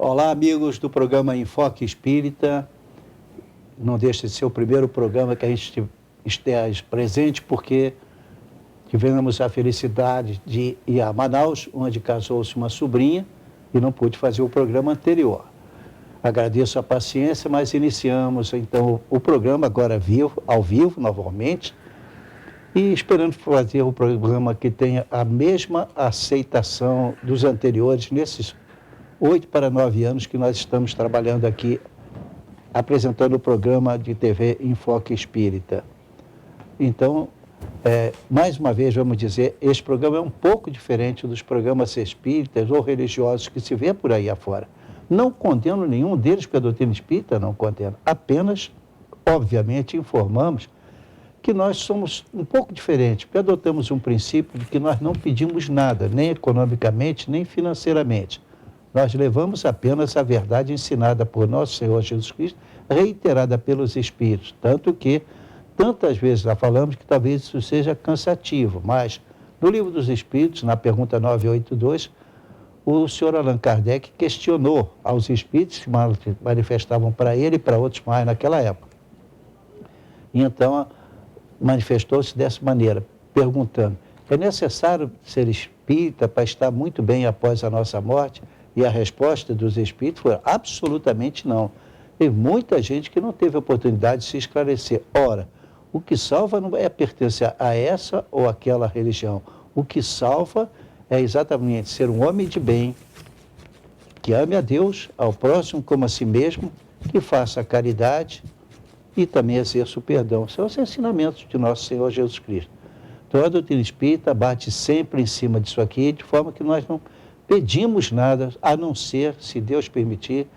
Olá, amigos do programa Enfoque Espírita. Não deixa de ser o primeiro programa que a gente esteja presente, porque tivemos a felicidade de ir a Manaus, onde casou-se uma sobrinha, e não pude fazer o programa anterior. Agradeço a paciência, mas iniciamos então o programa agora ao vivo, novamente, e esperando fazer o programa que tenha a mesma aceitação dos anteriores, nesses 8 para 9 anos que nós estamos trabalhando aqui, apresentando o programa de TV Enfoque Espírita. Então, mais uma vez, vamos dizer, esse programa é um pouco diferente dos programas espíritas ou religiosos que se vê por aí afora. Não condeno nenhum deles, porque a doutrina espírita não condena. Apenas, obviamente, informamos que nós somos um pouco diferentes, porque adotamos um princípio de que nós não pedimos nada, nem economicamente, nem financeiramente. Nós levamos apenas a verdade ensinada por nosso Senhor Jesus Cristo, reiterada pelos Espíritos, tanto que tantas vezes já falamos que talvez isso seja cansativo, mas no Livro dos Espíritos, na pergunta 982, o senhor Allan Kardec questionou aos Espíritos que manifestavam para ele e para outros mais naquela época. E então manifestou-se dessa maneira, perguntando: é necessário ser espírita para estar muito bem após a nossa morte? E a resposta dos Espíritos foi: absolutamente não. Tem muita gente que não teve a oportunidade de se esclarecer. Ora, o que salva não é pertencer a essa ou aquela religião. O que salva é exatamente ser um homem de bem, que ame a Deus, ao próximo como a si mesmo, que faça a caridade e também exerça o perdão. São os ensinamentos de nosso Senhor Jesus Cristo. Então a doutrina espírita bate sempre em cima disso aqui, de forma que nós não pedimos nada, a não ser, se Deus permitir,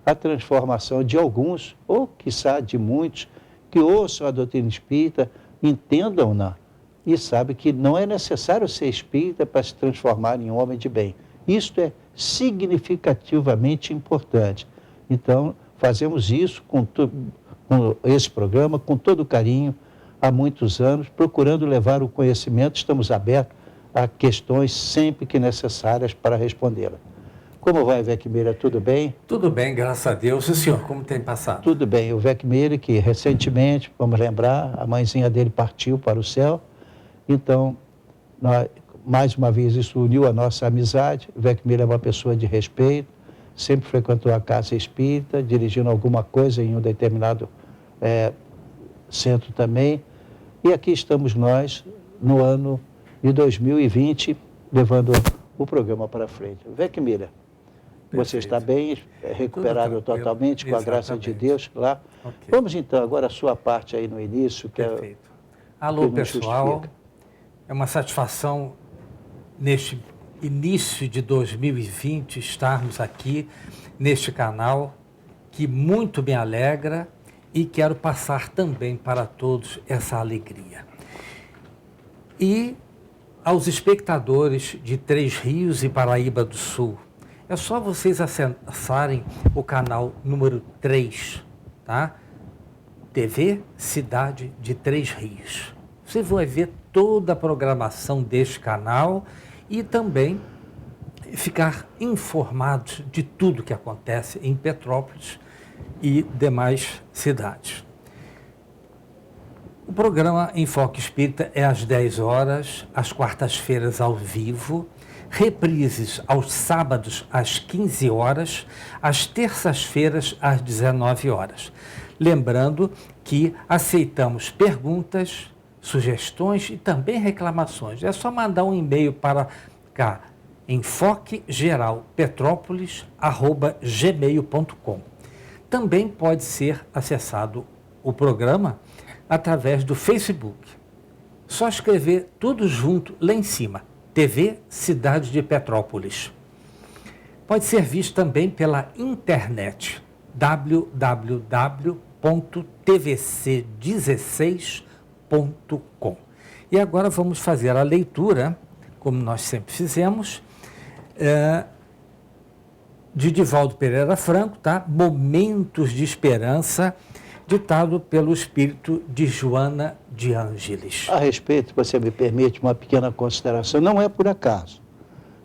a transformação de alguns, ou quiçá de muitos, que ouçam a doutrina espírita, entendam-na e sabem que não é necessário ser espírita para se transformar em um homem de bem. Isto é significativamente importante. Então, fazemos isso com esse programa, com todo carinho, há muitos anos, procurando levar o conhecimento, estamos abertos a questões sempre que necessárias para respondê-la. Como vai, Ivete Meira? Tudo bem? Tudo bem, graças a Deus. E o senhor, como tem passado? Tudo bem. O Ivete Meira, que recentemente, vamos lembrar, a mãezinha dele partiu para o céu. Então, mais uma vez, isso uniu a nossa amizade. O Ivete Meira é uma pessoa de respeito, sempre frequentou a casa espírita, dirigindo alguma coisa em um determinado centro também. E aqui estamos nós, no ano de 2020, levando o programa para frente. Ivete Meira, você está bem, recuperado totalmente, com a graça de Deus lá. Okay. Vamos então agora a sua parte aí no início. Que perfeito. Alô, pessoal. É uma satisfação neste início de 2020 estarmos aqui neste canal que muito me alegra e quero passar também para todos essa alegria. E aos espectadores de Três Rios e Paraíba do Sul, é só vocês acessarem o canal número 3, tá? TV Cidade de Três Rios. Você vai ver toda a programação deste canal e também ficar informados de tudo que acontece em Petrópolis e demais cidades. O programa Enfoque Espírita é às 10 horas, às quartas-feiras ao vivo, reprises aos sábados às 15 horas, às terças-feiras às 19 horas. Lembrando que aceitamos perguntas, sugestões e também reclamações. É só mandar um e-mail para cá, enfoquegeralpetrópolis@gmail.com. Também pode ser acessado o programa através do Facebook. Só escrever tudo junto lá em cima, TV Cidade de Petrópolis. Pode ser visto também pela internet, www.tvc16.com. E agora vamos fazer a leitura, como nós sempre fizemos, de Divaldo Pereira Franco, tá? Momentos de Esperança, ditado pelo espírito de Joana de Ângeles. A respeito, você me permite uma pequena consideração, não é por acaso.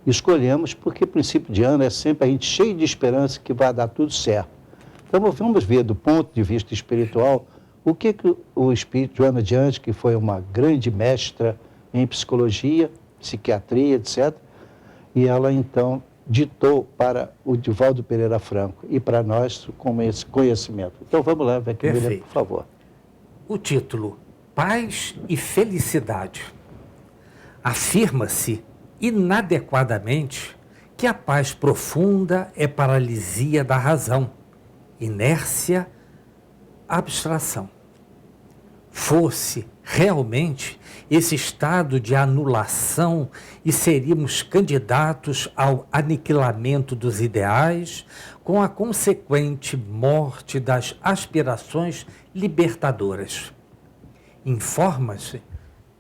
escolhemos porque princípio de ano é sempre a gente cheio de esperança que vai dar tudo certo. Então vamos ver do ponto de vista espiritual o que o espírito Joana de Anjos, que foi uma grande mestra em psicologia, psiquiatria, etc., e ela então ditou para o Divaldo Pereira Franco e para nós com esse conhecimento. Então vamos lá, Wegmüller, por favor. O título, Paz e Felicidade. Afirma-se inadequadamente que a paz profunda é paralisia da razão, inércia, abstração. Fosse realmente esse estado de anulação e seríamos candidatos ao aniquilamento dos ideais, com a consequente morte das aspirações libertadoras. Informa-se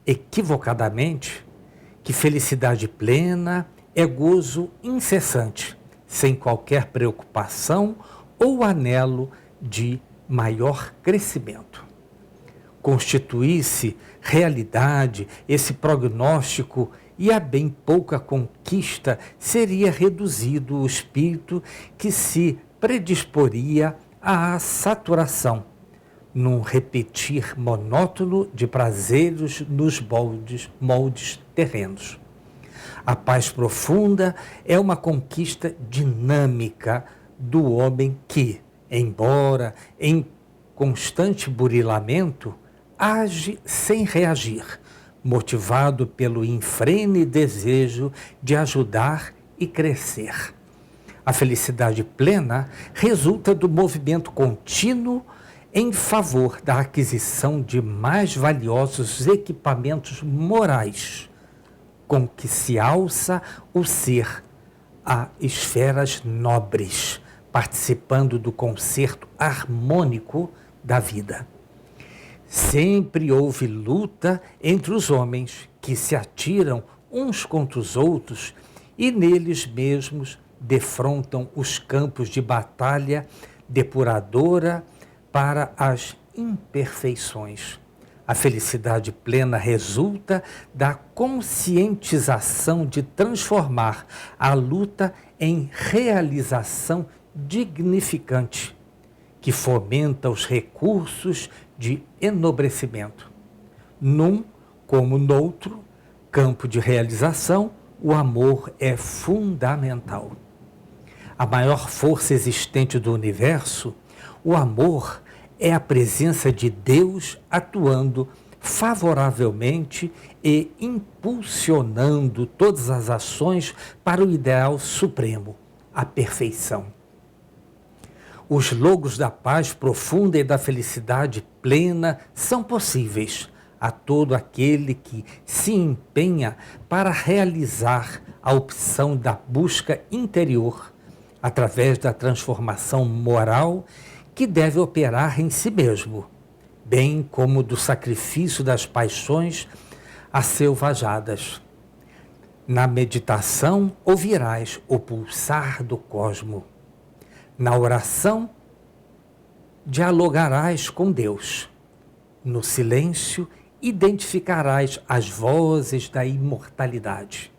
equivocadamente que felicidade plena é gozo incessante, sem qualquer preocupação ou anelo de maior crescimento. Constituísse realidade esse prognóstico e a bem pouca conquista seria reduzido o espírito que se predisporia à saturação, num repetir monótono de prazeres nos moldes terrenos. A paz profunda é uma conquista dinâmica do homem que, embora em constante burilamento, age sem reagir, motivado pelo infrene desejo de ajudar e crescer. A felicidade plena resulta do movimento contínuo em favor da aquisição de mais valiosos equipamentos morais, com que se alça o ser a esferas nobres, participando do concerto harmônico da vida. Sempre houve luta entre os homens que se atiram uns contra os outros e neles mesmos defrontam os campos de batalha depuradora para as imperfeições. A felicidade plena resulta da conscientização de transformar a luta em realização dignificante, que fomenta os recursos de enobrecimento. Num como noutro campo de realização, o amor é fundamental. A maior força existente do universo, o amor, é a presença de Deus atuando favoravelmente e impulsionando todas as ações para o ideal supremo, a perfeição. Os logros da paz profunda e da felicidade plena são possíveis a todo aquele que se empenha para realizar a opção da busca interior, através da transformação moral que deve operar em si mesmo, bem como do sacrifício das paixões aselvajadas. Na meditação ouvirás o pulsar do cosmo. Na oração, dialogarás com Deus. No silêncio, identificarás as vozes da imortalidade.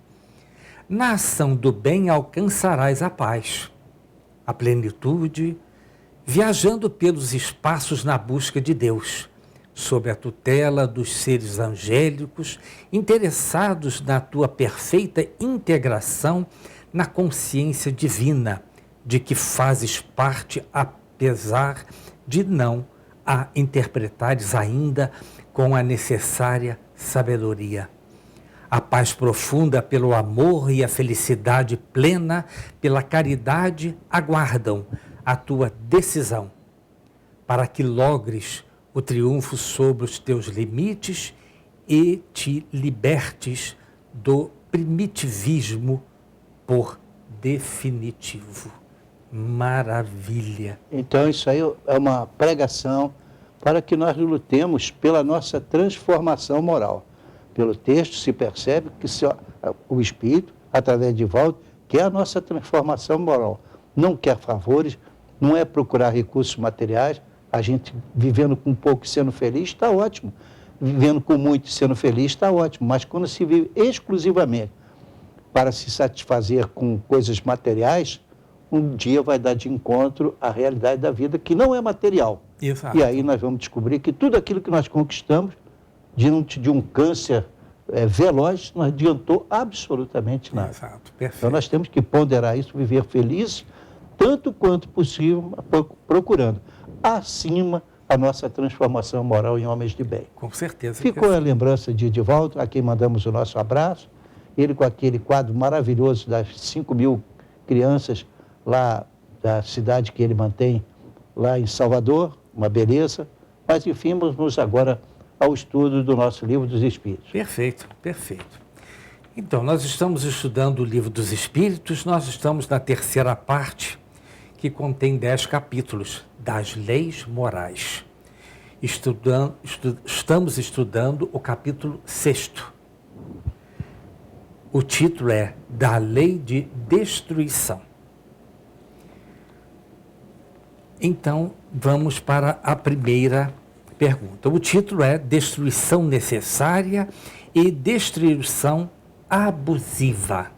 Na ação do bem, alcançarás a paz, a plenitude, viajando pelos espaços na busca de Deus, sob a tutela dos seres angélicos, interessados na tua perfeita integração na consciência divina, de que fazes parte, apesar de não a interpretares ainda com a necessária sabedoria. A paz profunda pelo amor e a felicidade plena pela caridade aguardam a tua decisão, para que logres o triunfo sobre os teus limites e te libertes do primitivismo por definitivo. Maravilha! Então isso aí é uma pregação para que nós lutemos pela nossa transformação moral. Pelo texto se percebe que o Espírito, através de Divaldo, quer a nossa transformação moral. Não quer favores, não é procurar recursos materiais. A gente vivendo com pouco e sendo feliz está ótimo. Vivendo com muito e sendo feliz está ótimo. Mas quando se vive exclusivamente para se satisfazer com coisas materiais, um dia vai dar de encontro à realidade da vida, que não é material. Exato. E aí nós vamos descobrir que tudo aquilo que nós conquistamos, diante de um câncer veloz, não adiantou absolutamente nada. Exato, perfeito. Então nós temos que ponderar isso, viver felizes, tanto quanto possível, procurando acima a nossa transformação moral em homens de bem. Com certeza. Ficou a lembrança de Edivaldo, a quem mandamos o nosso abraço, ele com aquele quadro maravilhoso das 5.000 crianças lá da cidade que ele mantém lá em Salvador, uma beleza, mas enfim, vamos agora ao estudo do nosso Livro dos Espíritos. Perfeito, perfeito. Então, nós estamos estudando o Livro dos Espíritos, nós estamos na terceira parte, que contém 10 capítulos, das leis morais. Estamos estudando o capítulo 6º. O título é Da Lei de Destruição. Então, vamos para a primeira pergunta. O título é Destruição Necessária e Destruição Abusiva.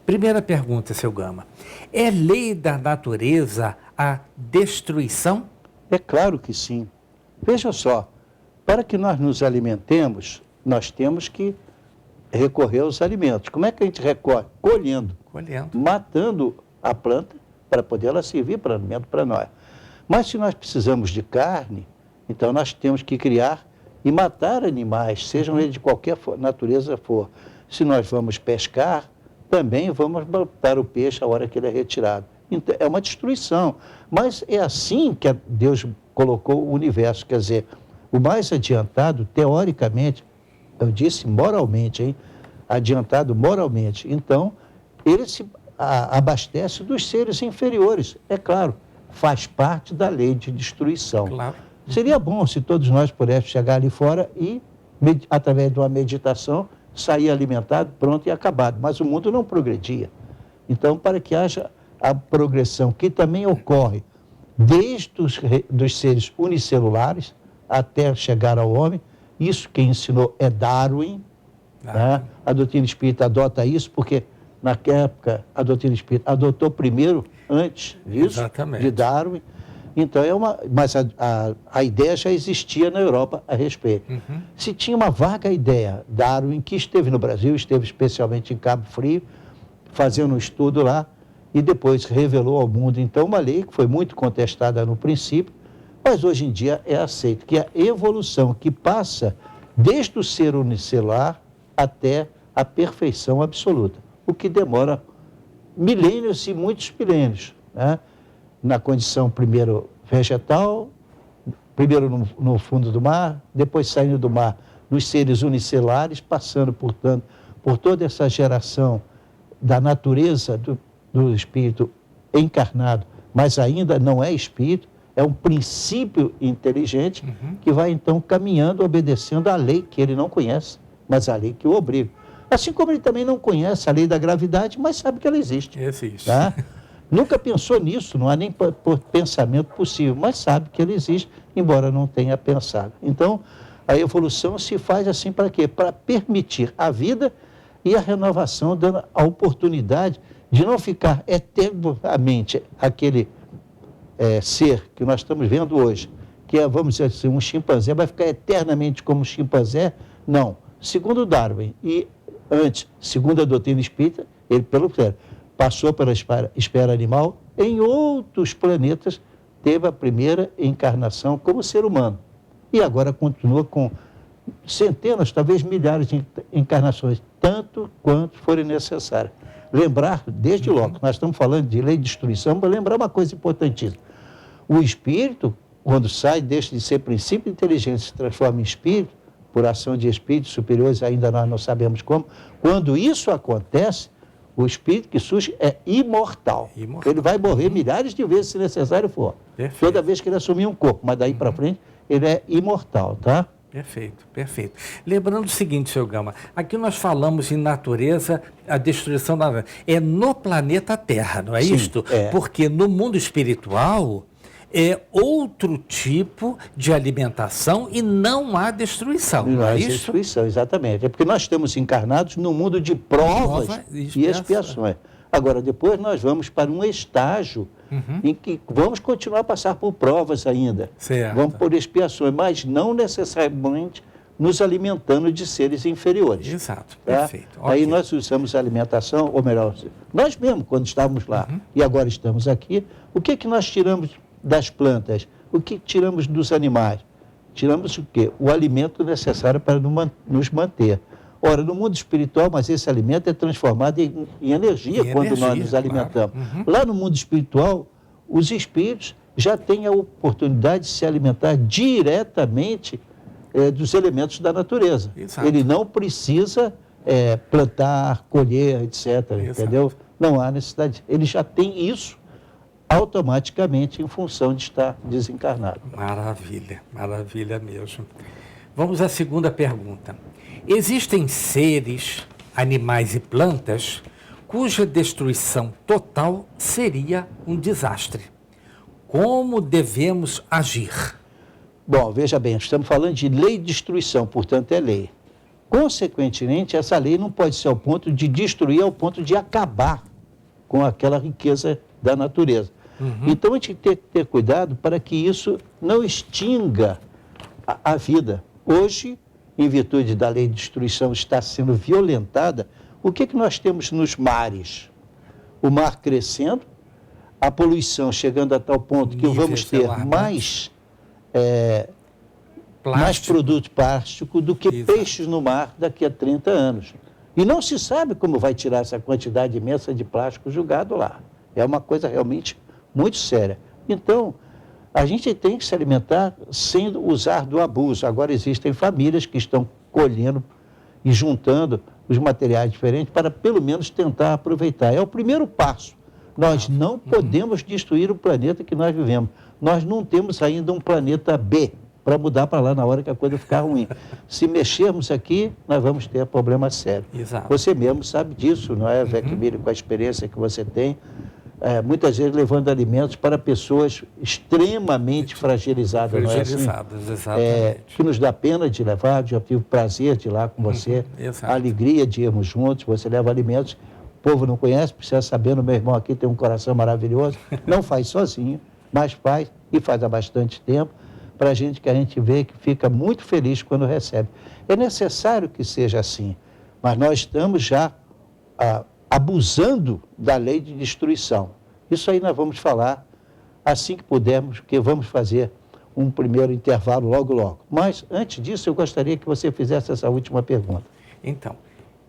Primeira pergunta, seu Gama. É lei da natureza a destruição? É claro que sim. Veja só, para que nós nos alimentemos, nós temos que recorrer aos alimentos. Como é que a gente recorre? Colhendo. Matando a planta para poder ela servir para alimento para nós. Mas se nós precisamos de carne, então nós temos que criar e matar animais, sejam eles de qualquer natureza for. Se nós vamos pescar, também vamos matar o peixe a hora que ele é retirado. Então, é uma destruição. Mas é assim que Deus colocou o universo. Quer dizer, o mais adiantado, teoricamente, eu disse moralmente, hein? Adiantado moralmente. Então, ele se abastece dos seres inferiores. É claro, faz parte da lei de destruição. Claro. Seria bom se todos nós pudéssemos chegar ali fora e, através de uma meditação, sair alimentado, pronto e acabado. Mas o mundo não progredia. Então, para que haja a progressão, que também ocorre desde dos seres unicelulares até chegar ao homem, isso quem ensinou é Darwin. Né? A doutrina espírita adota isso, porque naquela época a doutrina espírita adotou primeiro, antes disso, de Darwin. Então, mas a ideia já existia na Europa a respeito. Uhum. Se tinha uma vaga ideia, Darwin, que esteve no Brasil, esteve especialmente em Cabo Frio, fazendo um estudo lá, e depois revelou ao mundo, então, uma lei que foi muito contestada no princípio, mas hoje em dia é aceito, que é a evolução que passa desde o ser unicelular até a perfeição absoluta, o que demora milênios e muitos milênios, né? Na condição primeiro vegetal, primeiro no fundo do mar, depois saindo do mar nos seres unicelulares, passando, portanto, por toda essa geração da natureza do espírito encarnado, mas ainda não é espírito, é um princípio inteligente que vai então caminhando, obedecendo à lei que ele não conhece, mas a lei que o obriga. Assim como ele também não conhece a lei da gravidade, mas sabe que ela existe. Existe. Tá? Nunca pensou nisso, não há nem por pensamento possível, mas sabe que ele existe, embora não tenha pensado. Então, a evolução se faz assim para quê? Para permitir a vida e a renovação, dando a oportunidade de não ficar eternamente aquele ser que nós estamos vendo hoje, que é, vamos dizer assim, um chimpanzé, vai ficar eternamente como um chimpanzé? Não. Segundo Darwin, e antes, segundo a doutrina espírita, ele, pelo que passou pela esfera animal, em outros planetas, teve a primeira encarnação como ser humano. E agora continua com centenas, talvez milhares de encarnações, tanto quanto forem necessárias. Lembrar, desde logo, nós estamos falando de lei de destruição, para lembrar uma coisa importantíssima. O espírito, quando sai, deixa de ser princípio de inteligência, se transforma em espírito, por ação de espíritos superiores, ainda nós não sabemos como. Quando isso acontece, o espírito que surge é imortal. Ele vai morrer milhares de vezes, se necessário for. Perfeito. Toda vez que ele assumir um corpo, mas daí para frente, ele é imortal, tá? Perfeito, perfeito. Lembrando o seguinte, seu Gama, aqui nós falamos em natureza, a destruição da... É no planeta Terra, não é Sim, isto? é. Porque no mundo espiritual, é outro tipo de alimentação e não há destruição. Não há destruição, exatamente. É porque nós estamos encarnados num mundo de provas e expiações. Agora, depois nós vamos para um estágio em que vamos continuar a passar por provas ainda. Certo. Vamos por expiações, mas não necessariamente nos alimentando de seres inferiores. Exato, tá? perfeito. Aí Okay. nós usamos a alimentação, ou melhor, nós mesmos, quando estávamos lá e agora estamos aqui, o que nós tiramos das plantas? O que tiramos dos animais? Tiramos o quê? O alimento necessário para nos manter. Ora, no mundo espiritual, mas esse alimento é transformado em energia quando nós nos alimentamos. Claro. Lá no mundo espiritual, os espíritos já têm a oportunidade de se alimentar diretamente dos elementos da natureza. Exato. Ele não precisa plantar, colher, etc. Exato. Entendeu? Não há necessidade. Ele já tem isso automaticamente em função de estar desencarnado. Maravilha, maravilha mesmo. Vamos à segunda pergunta. Existem seres, animais e plantas cuja destruição total seria um desastre. Como devemos agir? Bom, veja bem, estamos falando de lei de destruição, portanto é lei. Consequentemente, essa lei não pode ser ao ponto de destruir, ao ponto de acabar com aquela riqueza da natureza. Então, a gente tem que ter cuidado para que isso não extinga a vida. Hoje, em virtude da lei de destruição está sendo violentada, o que nós temos nos mares? O mar crescendo, a poluição chegando a tal ponto que vamos ter mais produto plástico do que peixes no mar daqui a 30 anos. E não se sabe como vai tirar essa quantidade imensa de plástico jogado lá. É uma coisa realmente muito séria. Então, a gente tem que se alimentar sem usar do abuso. Agora existem famílias que estão colhendo e juntando os materiais diferentes para pelo menos tentar aproveitar. É o primeiro passo. Nós não podemos destruir o planeta que nós vivemos. Nós não temos ainda um planeta B para mudar para lá na hora que a coisa ficar ruim. Se mexermos aqui, nós vamos ter problema sério. Exato. Você mesmo sabe disso, não é, Vecmílio, com a experiência que você tem, muitas vezes levando alimentos para pessoas extremamente fragilizadas. Fragilizadas, não é assim? Exatamente. Que nos dá pena de levar, já tive o prazer de ir lá com você, a alegria de irmos juntos, você leva alimentos, o povo não conhece, precisa saber, meu irmão aqui tem um coração maravilhoso, não faz sozinho, mas faz e faz há bastante tempo, para a gente que a gente vê que fica muito feliz quando recebe. É necessário que seja assim, mas nós estamos já abusando da lei de destruição. Isso aí nós vamos falar assim que pudermos, porque vamos fazer um primeiro intervalo logo. Mas, antes disso, eu gostaria que você fizesse essa última pergunta. Então,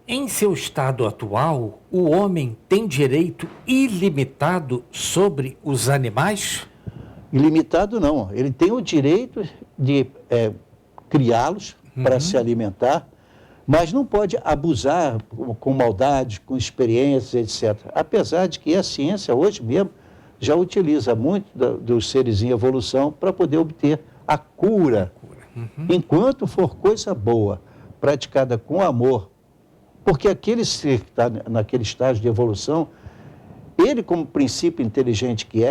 em seu estado atual, o homem tem direito ilimitado sobre os animais? Ilimitado não. Ele tem o direito de criá-los para se alimentar, mas não pode abusar com maldade, com experiências, etc. Apesar de que a ciência hoje mesmo já utiliza muito dos seres em evolução para poder obter a cura. Enquanto for coisa boa, praticada com amor, porque aquele ser que está naquele estágio de evolução, ele como princípio inteligente que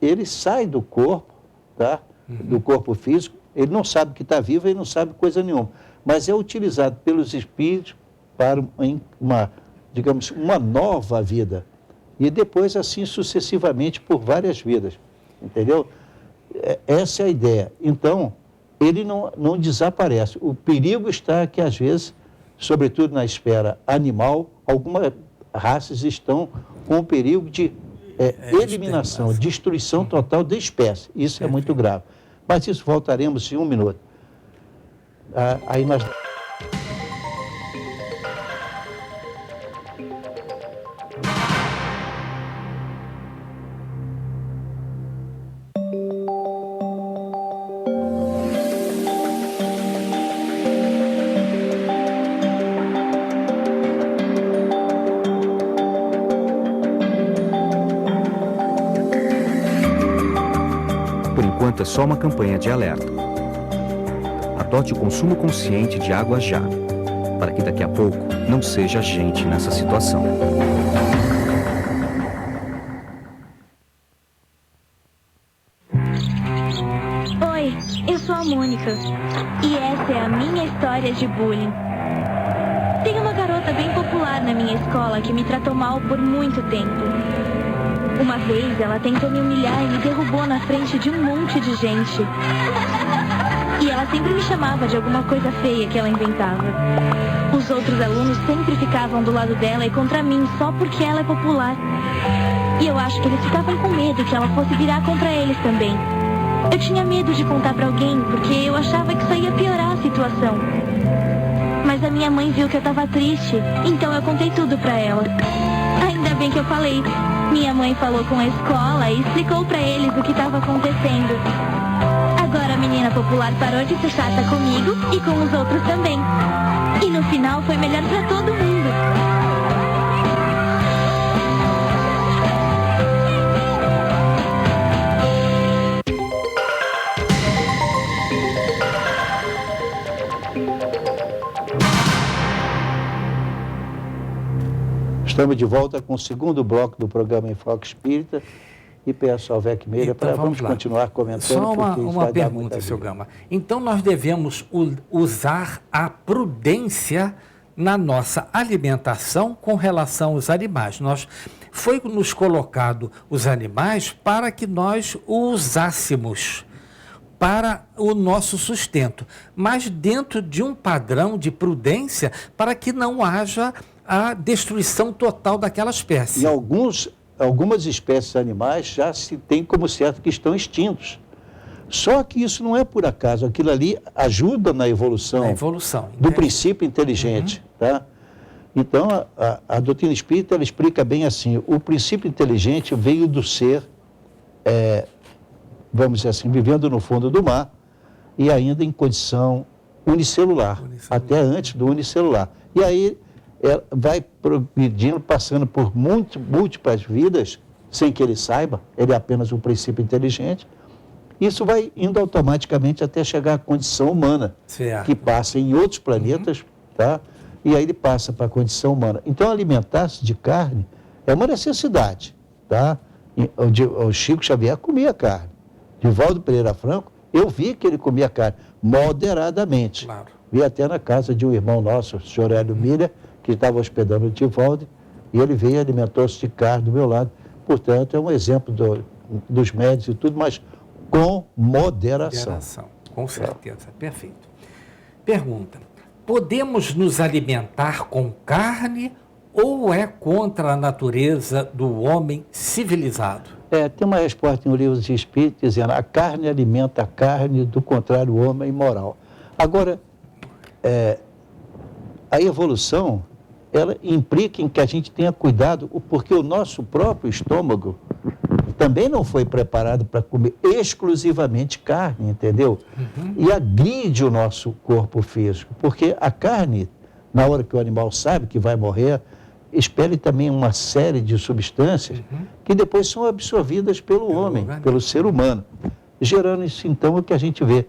ele sai do corpo, tá? Do corpo físico, ele não sabe que está vivo, ele não sabe coisa nenhuma, mas é utilizado pelos espíritos para uma nova vida. E depois, assim, sucessivamente, por várias vidas. Entendeu? Essa é a ideia. Então, ele não desaparece. O perigo está que, às vezes, sobretudo na esfera animal, algumas raças estão com o perigo de eliminação, destruição total da espécie. Isso é muito grave. Mas isso voltaremos em um minuto. Aí nós... Por enquanto é só uma campanha de alerta. Adote o consumo consciente de água já, para que daqui a pouco não seja a gente nessa situação. única. E essa é a minha história de bullying. Tem uma garota bem popular na minha escola que me tratou mal por muito tempo. Uma vez ela tentou me humilhar e me derrubou na frente de um monte de gente. E ela sempre me chamava de alguma coisa feia que ela inventava. Os outros alunos sempre ficavam do lado dela e contra mim só porque ela é popular. E eu acho que eles ficavam com medo que ela fosse virar contra eles também. Eu tinha medo de contar pra alguém porque eu achava que isso ia piorar a situação. Mas a minha mãe viu que eu tava triste, então eu contei tudo pra ela. Ainda bem que eu falei. Minha mãe falou com a escola e explicou pra eles o que estava acontecendo. Agora a menina popular parou de ser chata comigo e com os outros também. E no final foi melhor pra todo mundo. Estamos de volta com o segundo bloco do programa Enfoque Espírita e peço ao Vec Meira então, para vamos continuar comentando. Só uma pergunta, seu Gama. Então nós devemos usar a prudência na nossa alimentação com relação aos animais. Foi nos colocado os animais para que nós usássemos para o nosso sustento, mas dentro de um padrão de prudência para que não haja a destruição total daquela espécie. E algumas espécies animais já se tem como certo que estão extintos. Só que isso não é por acaso, aquilo ali ajuda na evolução do princípio inteligente. Tá? Então, a doutrina espírita ela explica bem assim, o princípio inteligente veio do ser, vamos dizer assim, vivendo no fundo do mar e ainda em condição unicelular. Até antes do unicelular. E aí, ela vai progredindo, passando por múltiplas vidas, sem que ele saiba, ele é apenas um princípio inteligente. Isso vai indo automaticamente até chegar à condição humana, que passa em outros planetas, tá? E aí ele passa para a condição humana. Então, alimentar-se de carne é uma necessidade, tá? O Chico Xavier comia carne. Divaldo Pereira Franco, eu vi que ele comia carne, moderadamente. Claro. Vi até na casa de um irmão nosso, o senhor Hélio Miller, que estava hospedando o Divaldo, e ele veio e alimentou-se de carne do meu lado. Portanto, é um exemplo dos médicos e tudo, mas com moderação. Com certeza, perfeito. Pergunta, podemos nos alimentar com carne ou é contra a natureza do homem civilizado? Tem uma resposta no livro dos Espíritos dizendo, a carne alimenta a carne, do contrário o homem é imoral. Agora, a evolução, ela implica em que a gente tenha cuidado, porque o nosso próprio estômago também não foi preparado para comer exclusivamente carne, entendeu? E agride o nosso corpo físico, porque a carne, na hora que o animal sabe que vai morrer, expele também uma série de substâncias que depois são absorvidas pelo homem, pelo ser humano, gerando isso então o que a gente vê,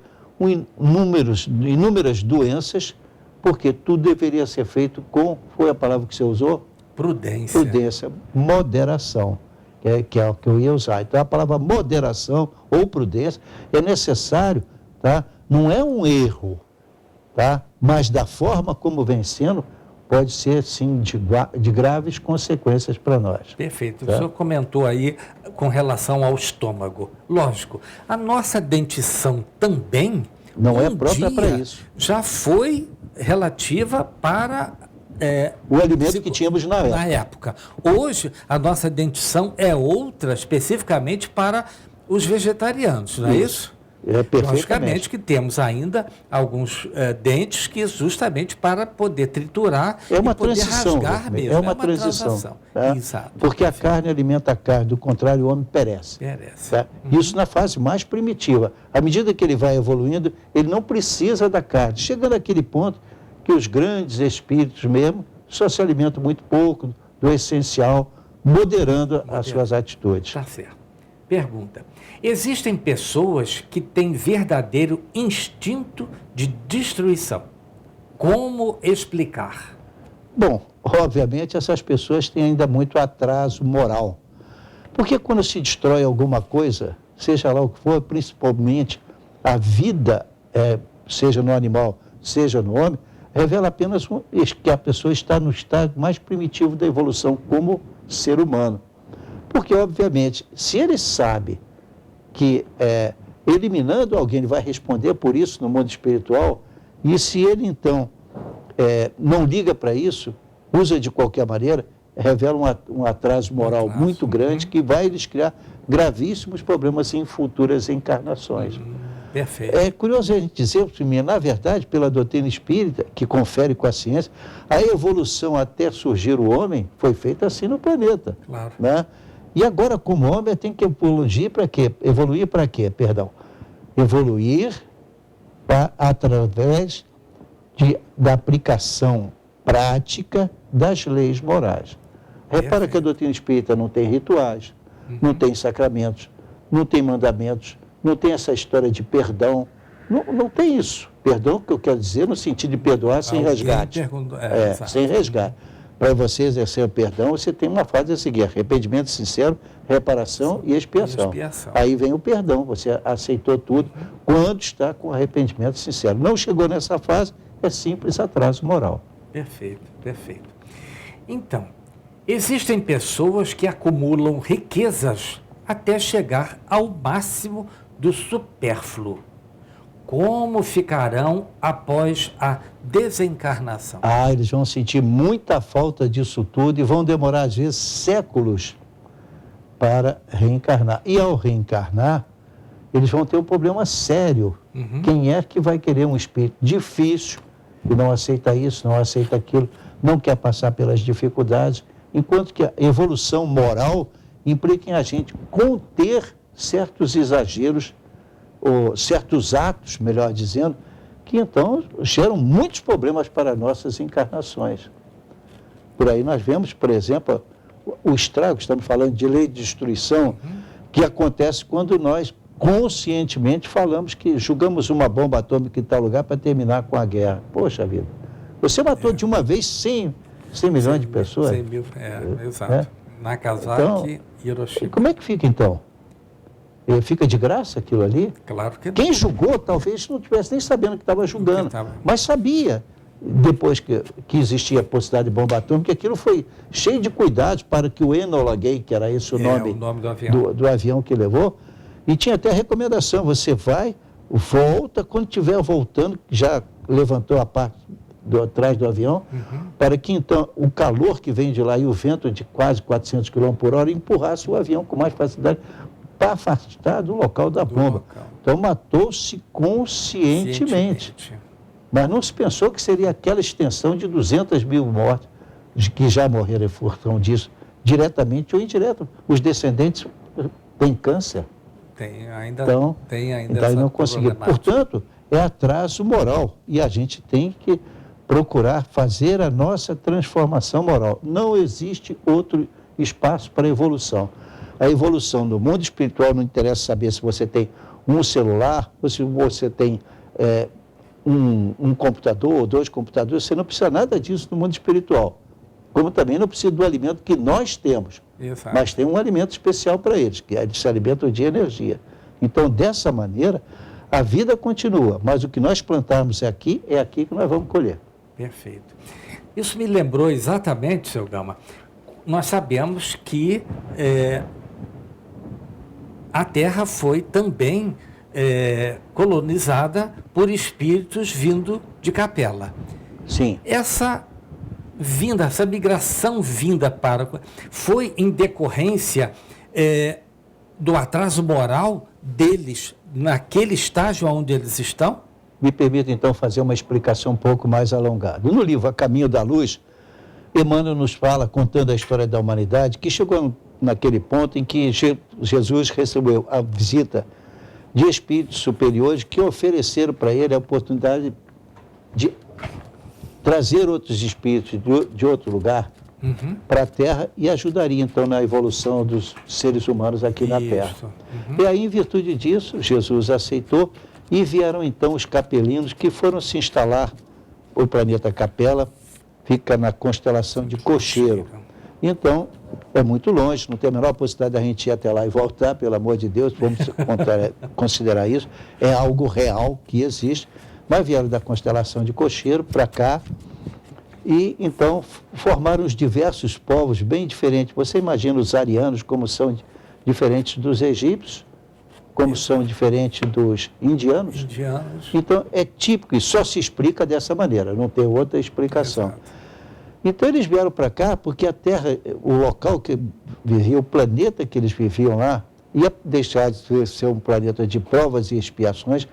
inúmeras doenças, porque tudo deveria ser feito com, foi a palavra que você usou? Prudência. Prudência, moderação, que é o que eu ia usar. Então, a palavra moderação ou prudência é necessário, tá? Não é um erro, tá? Mas da forma como vem sendo, pode ser, sim, de graves consequências para nós. Perfeito. Tá? O senhor comentou aí com relação ao estômago. Lógico, a nossa dentição também não é própria para isso. Já foi relativa para o alimento que tínhamos na época. Hoje, a nossa dentição é outra, especificamente para os vegetarianos, não é isso? Logicamente que temos ainda alguns dentes que justamente para poder triturar e poder transição, rasgar mesmo. É uma transição. Tá? Exato. Porque a carne alimenta a carne, do contrário o homem perece. Tá? Isso na fase mais primitiva. À medida que ele vai evoluindo, ele não precisa da carne. Chegando àquele ponto que os grandes espíritos mesmo só se alimentam muito pouco do essencial, moderando as suas atitudes. Tá certo. Pergunta. Existem pessoas que têm verdadeiro instinto de destruição. Como explicar? Bom, obviamente essas pessoas têm ainda muito atraso moral. Porque quando se destrói alguma coisa, seja lá o que for, principalmente a vida seja no animal, seja no homem, revela apenas que a pessoa está no estado mais primitivo da evolução como ser humano. Porque, obviamente, se ele sabe que eliminando alguém ele vai responder por isso no mundo espiritual, e se ele, então, não liga para isso, usa de qualquer maneira, revela um atraso moral muito grande que vai lhes criar gravíssimos problemas em futuras encarnações. Perfeito. É curioso a gente dizer, na verdade, pela doutrina espírita, que confere com a ciência, a evolução até surgir o homem foi feita assim no planeta. Claro. Né? E agora, como homem, tem que evoluir para quê? Evoluir para quê? Perdão. Evoluir através da aplicação prática das leis morais. Repara que a doutrina espírita não tem rituais, não tem sacramentos, não tem mandamentos, não tem essa história de perdão, não tem isso. Perdão, que eu quero dizer, no sentido de perdoar sem resgate. Sem resgate. Para você exercer o perdão, você tem uma fase a seguir: arrependimento sincero, reparação e expiação. Aí vem o perdão, você aceitou tudo quando está com arrependimento sincero. Não chegou nessa fase, é simples atraso moral. Perfeito, perfeito. Então, existem pessoas que acumulam riquezas até chegar ao máximo do supérfluo. Como ficarão após a desencarnação? Eles vão sentir muita falta disso tudo e vão demorar, às vezes, séculos para reencarnar. E ao reencarnar, eles vão ter um problema sério. Quem é que vai querer um espírito difícil, que não aceita isso, não aceita aquilo, não quer passar pelas dificuldades, enquanto que a evolução moral implica em a gente conter certos exageros, ou certos atos, melhor dizendo, que então geram muitos problemas para nossas encarnações. Por aí nós vemos, por exemplo, o estrago, estamos falando de lei de destruição, que acontece quando nós conscientemente falamos que julgamos uma bomba atômica em tal lugar para terminar com a guerra. Poxa vida, você matou de uma vez 100 milhões de pessoas. 100 mil, exato. Nagasaki, então, Hiroshima. E como é que fica então? Fica de graça aquilo ali? Claro que não. Quem julgou talvez não estivesse nem sabendo que estava julgando, mas sabia, depois que existia a possibilidade de bomba atômica, que aquilo foi cheio de cuidados para que o Enola Gay, que era esse o nome do avião. Do avião que levou, e tinha até a recomendação: você vai, volta, quando estiver voltando, já levantou a parte atrás do avião, para que então o calor que vem de lá e o vento de quase 400 km por hora empurrasse o avião com mais facilidade para afastar do local da bomba. Então matou-se conscientemente. Mas não se pensou que seria aquela extensão de 200 mil mortes, de que já morreram em função disso, diretamente ou indireto. Os descendentes têm câncer. Tem ainda então não conseguiram. Portanto, é atraso moral. E a gente tem que procurar fazer a nossa transformação moral. Não existe outro espaço para evolução. A evolução no mundo espiritual não interessa saber se você tem um celular, ou se você tem um computador ou 2 computadores. Você não precisa nada disso no mundo espiritual. Como também não precisa do alimento que nós temos. Exato. Mas tem um alimento especial para eles, que é esse alimento de energia. Então, dessa maneira, a vida continua, mas o que nós plantarmos é aqui que nós vamos colher. Perfeito. Isso me lembrou exatamente, seu Gama, nós sabemos que a Terra foi também colonizada por espíritos vindo de Capela. Sim. Essa migração foi em decorrência do atraso moral deles naquele estágio onde eles estão? Me permita então fazer uma explicação um pouco mais alongada. No livro A Caminho da Luz, Emmanuel nos fala, contando a história da humanidade, que chegou naquele ponto em que Jesus recebeu a visita de espíritos superiores que ofereceram para ele a oportunidade de trazer outros espíritos de outro lugar para a Terra e ajudaria então na evolução dos seres humanos aqui na Terra. E aí, em virtude disso, Jesus aceitou e vieram então os capelinos que foram se instalar. O planeta Capela fica na constelação de Cocheiro. Então, É muito longe, não tem a menor possibilidade da gente ir até lá e voltar, pelo amor de Deus, vamos considerar isso. É algo real que existe, mas vieram da constelação de Cocheiro para cá e então formaram os diversos povos bem diferentes. Você imagina os arianos como são diferentes dos egípcios, como são diferentes dos indianos. Então é típico e só se explica dessa maneira, não tem outra explicação. Exato. Então eles vieram para cá porque a Terra, o local que vivia, o planeta que eles viviam lá, ia deixar de ser um planeta de provas e expiações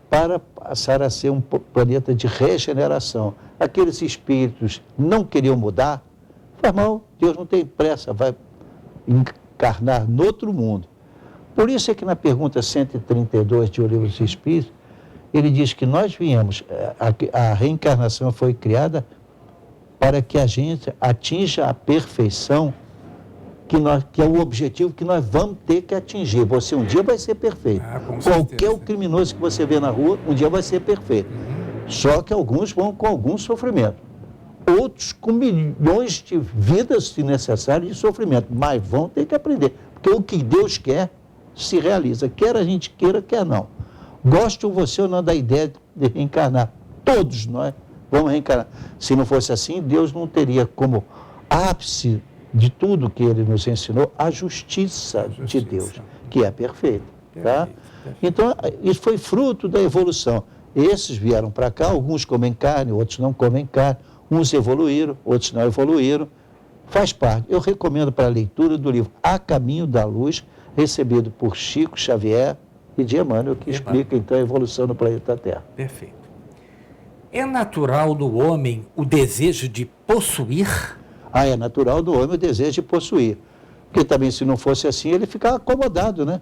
para passar a ser um planeta de regeneração. Aqueles espíritos não queriam mudar, mas irmão, Deus não tem pressa, vai encarnar no outro mundo. Por isso é que na pergunta 132 de O Livro dos Espíritos, ele diz que nós viemos, a reencarnação foi criada para que a gente atinja a perfeição, que é o objetivo que nós vamos ter que atingir. Você um dia vai ser perfeito. Qualquer criminoso que você vê na rua, um dia vai ser perfeito. Só que alguns vão com algum sofrimento. Outros com milhões de vidas, se necessário, de sofrimento. Mas vão ter que aprender. Porque o que Deus quer, se realiza. Quer a gente queira, quer não. Goste ou você ou não da ideia de reencarnar. Todos nós vamos reencarnar. Se não fosse assim, Deus não teria como ápice de tudo que Ele nos ensinou a justiça de Deus, que é perfeita. Tá? Então, isso foi fruto da evolução. Esses vieram para cá, alguns comem carne, outros não comem carne, uns evoluíram, outros não evoluíram. Faz parte. Eu recomendo para a leitura do livro A Caminho da Luz, recebido por Chico Xavier e de Emmanuel, que explica então a evolução no planeta Terra. Perfeito. É natural do homem o desejo de possuir? É natural do homem o desejo de possuir. Porque também, se não fosse assim, ele ficava acomodado, né?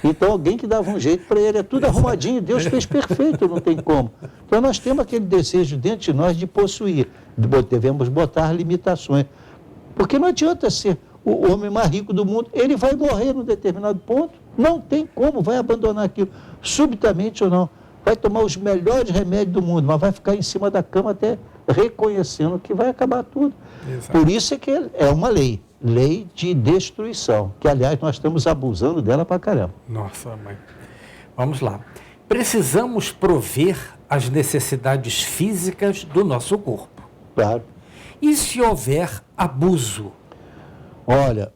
Então, alguém que dava um jeito para ele, é tudo arrumadinho, Deus fez perfeito, não tem como. Então, nós temos aquele desejo dentro de nós de possuir. Devemos botar limitações. Porque não adianta ser o homem mais rico do mundo, ele vai morrer num determinado ponto, não tem como, vai abandonar aquilo, subitamente ou não. Vai tomar os melhores remédios do mundo, mas vai ficar em cima da cama até reconhecendo que vai acabar tudo. Exato. Por isso é que é uma lei de destruição, que, aliás, nós estamos abusando dela pra caramba. Nossa, mãe. Vamos lá. Precisamos prover as necessidades físicas do nosso corpo. Claro. E se houver abuso? Olha,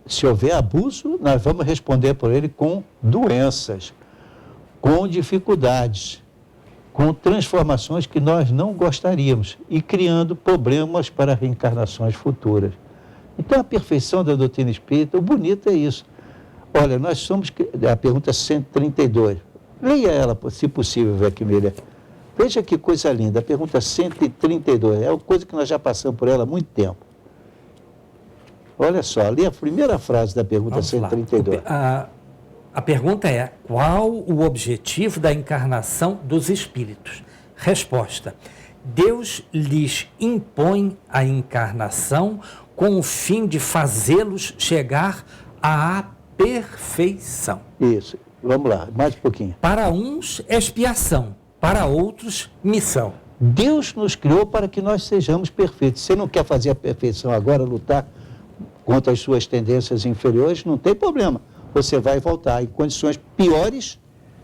se houver abuso, nós vamos responder por ele com doenças, com dificuldades, com transformações que nós não gostaríamos e criando problemas para reencarnações futuras. Então, a perfeição da doutrina espírita, o bonito é isso. Olha, nós somos... A pergunta 132. Leia ela, se possível, Vecmília. Veja que coisa linda. A pergunta 132. É uma coisa que nós já passamos por ela há muito tempo. Olha só, lê a primeira frase da pergunta 132. A pergunta é: qual o objetivo da encarnação dos espíritos? Resposta: Deus lhes impõe a encarnação com o fim de fazê-los chegar à perfeição. Isso. Vamos lá, mais um pouquinho. Para uns, expiação. Para outros, missão. Deus nos criou para que nós sejamos perfeitos. Você não quer fazer a perfeição agora, lutar contra as suas tendências inferiores, não tem problema. Você vai voltar em condições piores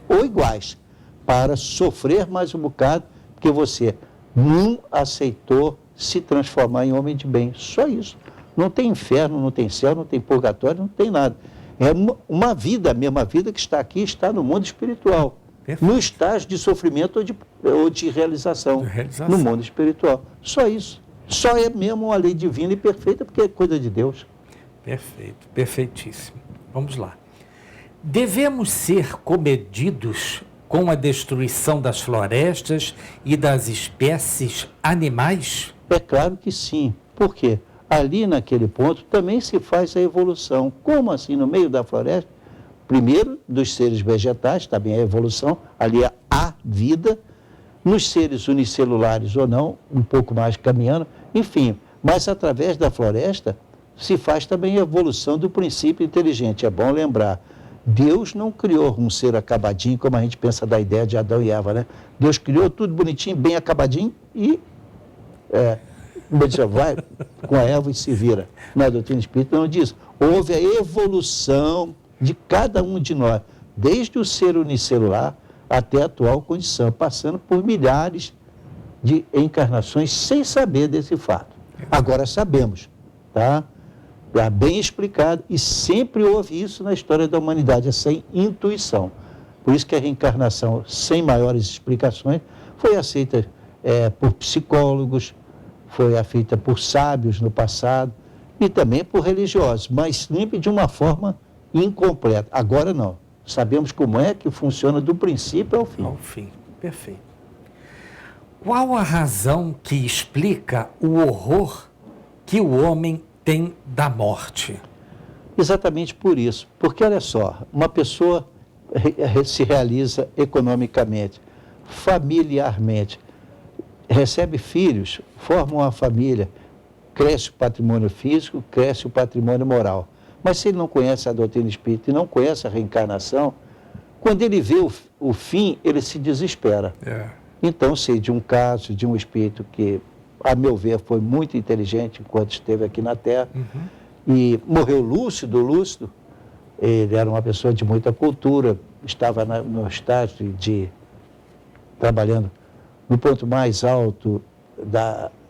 ou iguais para sofrer mais um bocado, porque você não aceitou se transformar em homem de bem. Só isso. Não tem inferno, não tem céu, não tem purgatório, não tem nada. É uma vida, a mesma vida que está aqui, está no mundo espiritual. Perfeito. No estágio de sofrimento ou de realização, no mundo espiritual. Só isso. Só é mesmo uma lei divina e perfeita, porque é coisa de Deus. Perfeito, perfeitíssimo. Vamos lá. Devemos ser comedidos com a destruição das florestas e das espécies animais? É claro que sim. Por quê? Ali naquele ponto também se faz a evolução. Como assim? No meio da floresta, primeiro dos seres vegetais, também a evolução, ali há vida, nos seres unicelulares ou não, um pouco mais caminhando, enfim, mas através da floresta se faz também a evolução do princípio inteligente. É bom lembrar, Deus não criou um ser acabadinho, como a gente pensa da ideia de Adão e Eva, né? Deus criou tudo bonitinho, bem acabadinho e vai com a erva e se vira. Na doutrina espírita não diz. Houve a evolução de cada um de nós, desde o ser unicelular até a atual condição, passando por milhares de encarnações sem saber desse fato. Agora sabemos, tá? Está bem explicado e sempre houve isso na história da humanidade, essa intuição. Por isso que a reencarnação, sem maiores explicações, foi aceita por psicólogos, foi feita por sábios no passado e também por religiosos, mas sempre de uma forma incompleta. Agora não. Sabemos como é que funciona do princípio ao fim. Ao fim, perfeito. Qual a razão que explica o horror que o homem tem da morte? Exatamente por isso. Porque, olha só, uma pessoa se realiza economicamente, familiarmente, recebe filhos, forma uma família, cresce o patrimônio físico, cresce o patrimônio moral. Mas se ele não conhece a doutrina espírita e não conhece a reencarnação, quando ele vê o fim, ele se desespera. Então, sei de um caso de um espírito que, a meu ver, foi muito inteligente enquanto esteve aqui na Terra, e morreu lúcido. Ele era uma pessoa de muita cultura, estava no estágio trabalhando no ponto mais alto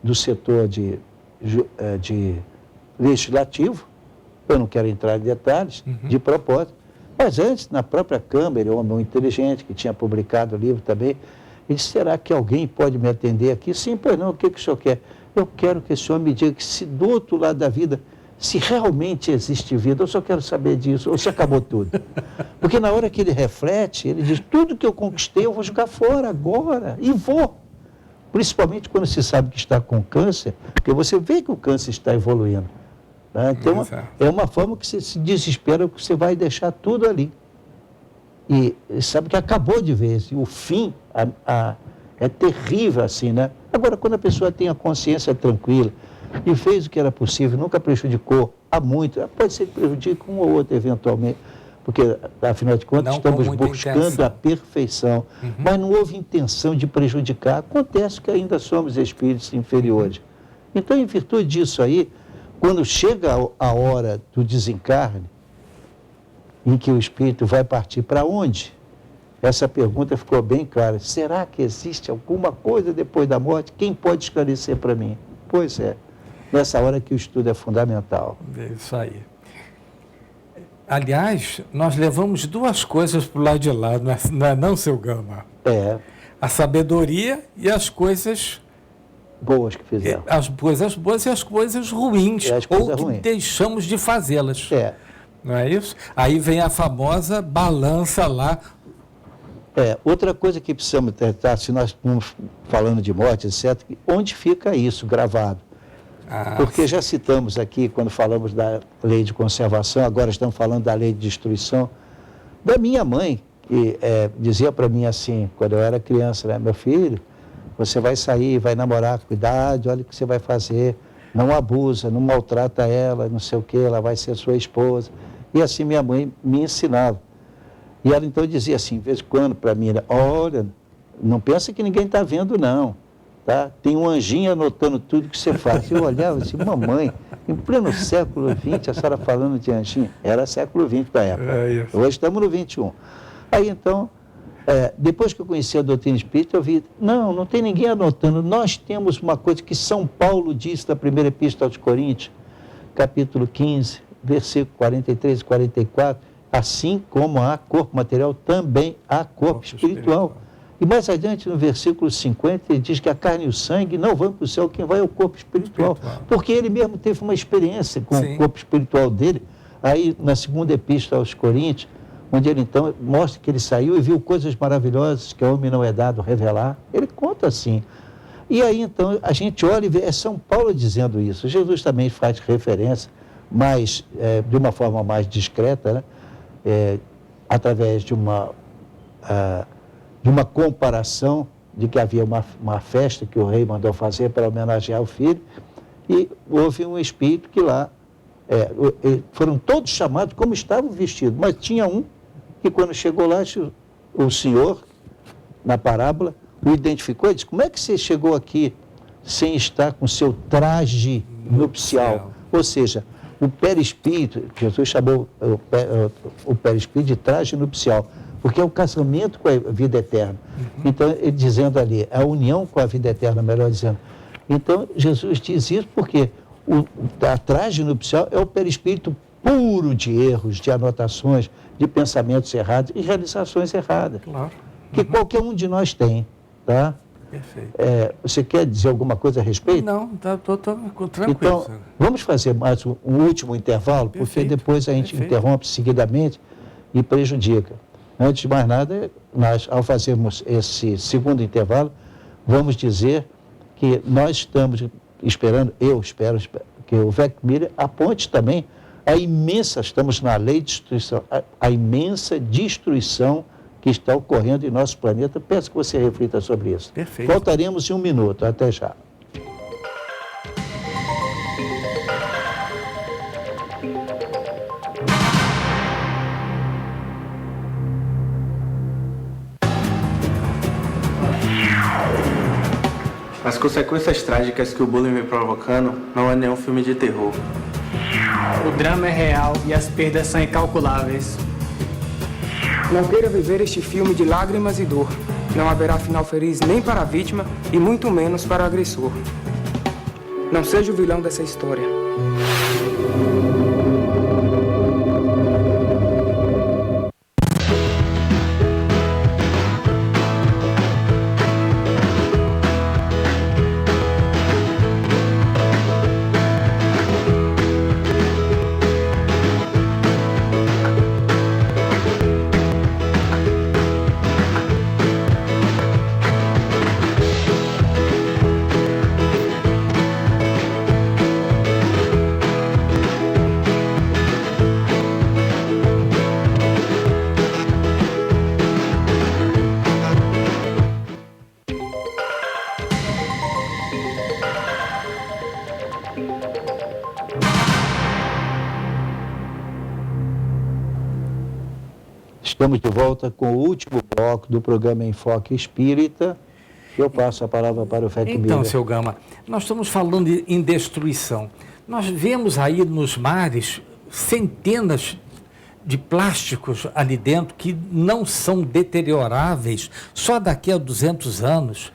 do setor de legislativo. Eu não quero entrar em detalhes, de propósito. Mas antes, na própria Câmara, ele é um homem inteligente, que tinha publicado o livro também. Ele disse, será que alguém pode me atender aqui? Sim, pois não, o que o senhor quer? Eu quero que o senhor me diga que se do outro lado da vida, se realmente existe vida, eu só quero saber disso, ou se acabou tudo. Porque na hora que ele reflete, ele diz, tudo que eu conquistei eu vou jogar fora agora, e vou. Principalmente quando se sabe que está com câncer, porque você vê que o câncer está evoluindo. Né? Então, é uma forma que você se desespera, que você vai deixar tudo ali. E sabe que acabou de ver, o fim é terrível assim, né? Agora, quando a pessoa tem a consciência tranquila e fez o que era possível, nunca prejudicou a muito, pode ser que prejudique um ou outro eventualmente, porque, afinal de contas, estamos buscando a perfeição, mas não houve intenção de prejudicar. Acontece que ainda somos espíritos inferiores. Então, em virtude disso aí, quando chega a hora do desencarne, em que o espírito vai partir para onde? Essa pergunta ficou bem clara. Será que existe alguma coisa depois da morte? Quem pode esclarecer para mim? Pois é, nessa hora que o estudo é fundamental. É isso aí. Aliás, nós levamos duas coisas para o lado de lá, não, seu Gama? A sabedoria e as coisas boas que fizemos. As coisas boas e as coisas ruins, ou que deixamos de fazê-las. Não é isso? Aí vem a famosa balança lá. Outra coisa que precisamos tratar, se nós estamos falando de morte, etc., onde fica isso gravado? Porque já citamos aqui, quando falamos da lei de conservação, agora estamos falando da lei de destruição, da minha mãe, que dizia para mim assim, quando eu era criança, né, meu filho, você vai sair, vai namorar, cuidado, olha o que você vai fazer, não abusa, não maltrata ela, não sei o que, ela vai ser sua esposa. E assim minha mãe me ensinava. E ela então dizia assim, de vez em quando para mim, olha, não pensa que ninguém está vendo não, tá? Tem um anjinho anotando tudo que você faz. Eu olhava assim, mamãe, em pleno século XX, a senhora falando de anjinho, era século XX da época, hoje estamos no XXI. Aí então, depois que eu conheci a doutrina espírita, eu vi, não tem ninguém anotando, nós temos uma coisa que São Paulo disse na primeira epístola aos Coríntios, capítulo 15, versículo 43 e 44, assim como há corpo material, também há corpo espiritual. E mais adiante, no versículo 50, ele diz que a carne e o sangue não vão para o céu, quem vai é o corpo espiritual. Porque ele mesmo teve uma experiência com o corpo espiritual dele. Aí, na segunda epístola aos Coríntios, onde ele então mostra que ele saiu e viu coisas maravilhosas que ao homem não é dado revelar. Ele conta assim. E aí, então, a gente olha e vê, é São Paulo dizendo isso. Jesus também faz referência, mas de uma forma mais discreta, né? Através de uma comparação de que havia uma festa que o rei mandou fazer para homenagear o filho, e houve um espírito que lá, foram todos chamados como estavam vestidos, mas tinha um que quando chegou lá, o senhor, na parábola, o identificou e disse, como é que você chegou aqui sem estar com seu traje nupcial. Ou seja, o perispírito, Jesus chamou o perispírito de traje nupcial, porque é o casamento com a vida eterna. Então, ele dizendo ali, a união com a vida eterna, melhor dizendo. Então, Jesus diz isso porque a traje nupcial é o perispírito puro de erros, de anotações, de pensamentos errados e realizações erradas. Claro. Que qualquer um de nós tem, tá? Perfeito. Você quer dizer alguma coisa a respeito? Não, estou tranquilo. Então, vamos fazer mais um último intervalo, porque depois a gente interrompe seguidamente e prejudica. Antes de mais nada, nós, ao fazermos esse segundo intervalo, vamos dizer que nós estamos esperando, eu espero que o Vec Miller aponte também estamos na lei de destruição, a imensa destruição que está ocorrendo em nosso planeta. Peço que você reflita sobre isso. Perfeito. Voltaremos em um minuto. Até já. As consequências trágicas que o bullying vem provocando não é nenhum filme de terror. O drama é real e as perdas são incalculáveis. Não queira viver este filme de lágrimas e dor. Não haverá final feliz nem para a vítima e muito menos para o agressor. Não seja o vilão dessa história. Estamos de volta com o último bloco do programa Enfoque Espírita. Eu passo a palavra para o Vec Miller. Então, seu Gama, nós estamos falando em destruição. Nós vemos aí nos mares centenas de plásticos ali dentro que não são deterioráveis só daqui a 200 anos.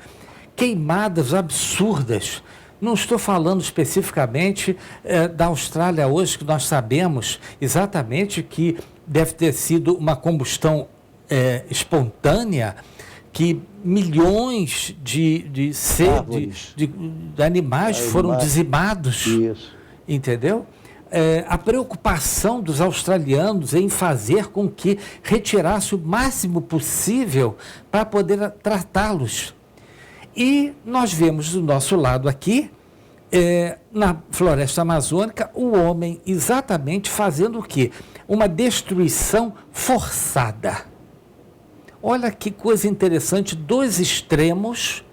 Queimadas absurdas. Não estou falando especificamente da Austrália hoje, que nós sabemos exatamente que deve ter sido uma combustão espontânea, que milhões de animais foram dizimados. Isso. Entendeu? A preocupação dos australianos em fazer com que retirasse o máximo possível para poder tratá-los. E nós vemos do nosso lado aqui, na floresta amazônica, o homem exatamente fazendo o quê? Uma destruição forçada. Olha que coisa interessante, dois extremos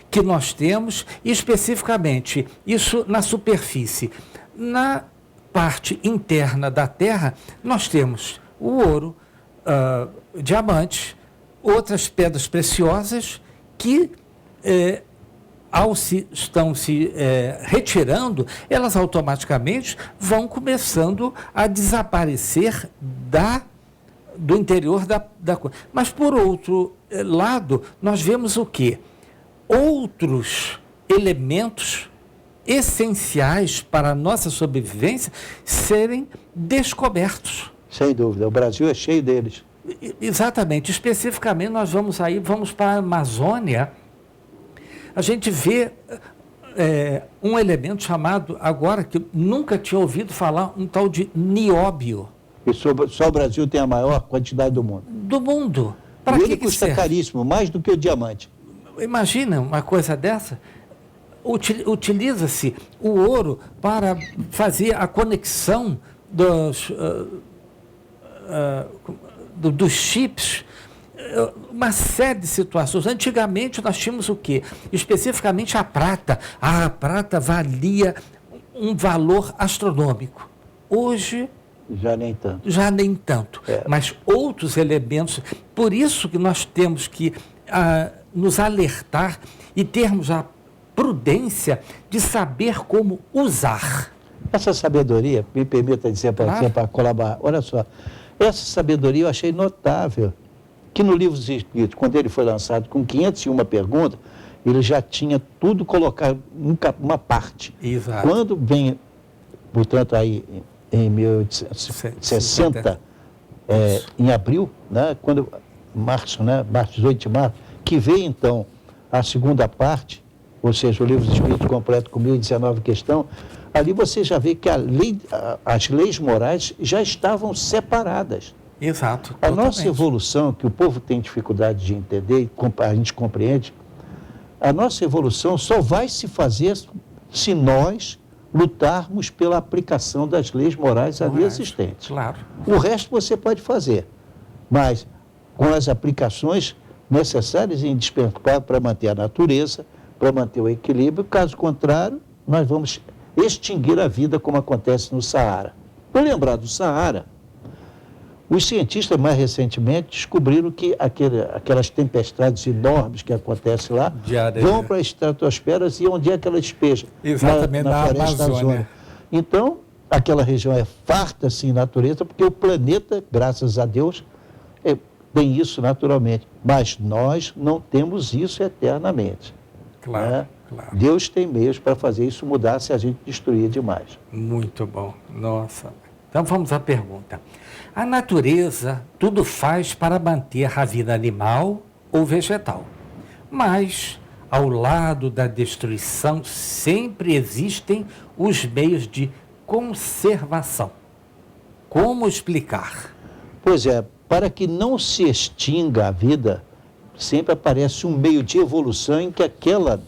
que nós temos, e especificamente, isso na superfície. Na parte interna da Terra, nós temos o ouro, diamantes, outras pedras preciosas que, estão se retirando, elas automaticamente vão começando a desaparecer do interior da coisa. Mas, por outro lado, nós vemos o quê? Outros elementos essenciais para a nossa sobrevivência serem descobertos. Sem dúvida, o Brasil é cheio deles. Exatamente, especificamente nós vamos para a Amazônia, a gente vê um elemento chamado, agora que eu nunca tinha ouvido falar, um tal de nióbio. E só o Brasil tem a maior quantidade do mundo. Do mundo. Para que custa caríssimo, mais do que o diamante. Imagina uma coisa dessa. Utiliza-se o ouro para fazer a conexão dos chips, uma série de situações. Antigamente nós tínhamos o quê? Especificamente a prata. A prata valia um valor astronômico. Hoje... Já nem tanto. Mas outros elementos. Por isso que nós temos que nos alertar e termos a prudência de saber como usar. Essa sabedoria, me permita dizer para você, para colaborar, olha só, essa sabedoria eu achei notável, que no Livro dos Espíritos, quando ele foi lançado com 501 perguntas, ele já tinha tudo colocado em uma parte. Exato. Quando vem, portanto, aí em 1860, em abril, né, quando, março, 18 de março, que veio então a segunda parte, ou seja, o Livro dos Espíritos completo com 1019 questões, ali você já vê que as leis morais já estavam separadas. Exato. A nossa evolução, que o povo tem dificuldade de entender, a gente compreende, a nossa evolução só vai se fazer se nós lutarmos pela aplicação das leis morais ali existentes. Claro. O resto você pode fazer, mas com as aplicações necessárias e indispensáveis para manter a natureza, para manter o equilíbrio. Caso contrário, nós vamos extinguir a vida, como acontece no Saara. Para lembrar do Saara, os cientistas mais recentemente descobriram que aquelas tempestades enormes que acontecem lá vão para a estratosfera e onde é que ela despeja? Exatamente, na floresta Amazônia. Então, aquela região é farta assim em natureza, porque o planeta, graças a Deus, tem isso naturalmente. Mas nós não temos isso eternamente. Claro, né? claro. Deus tem meios para fazer isso mudar se a gente destruir demais. Muito bom. Nossa. Então vamos à pergunta. A natureza tudo faz para manter a vida animal ou vegetal. Mas, ao lado da destruição, sempre existem os meios de conservação. Como explicar? Pois é, para que não se extinga a vida, sempre aparece um meio de evolução em que aquela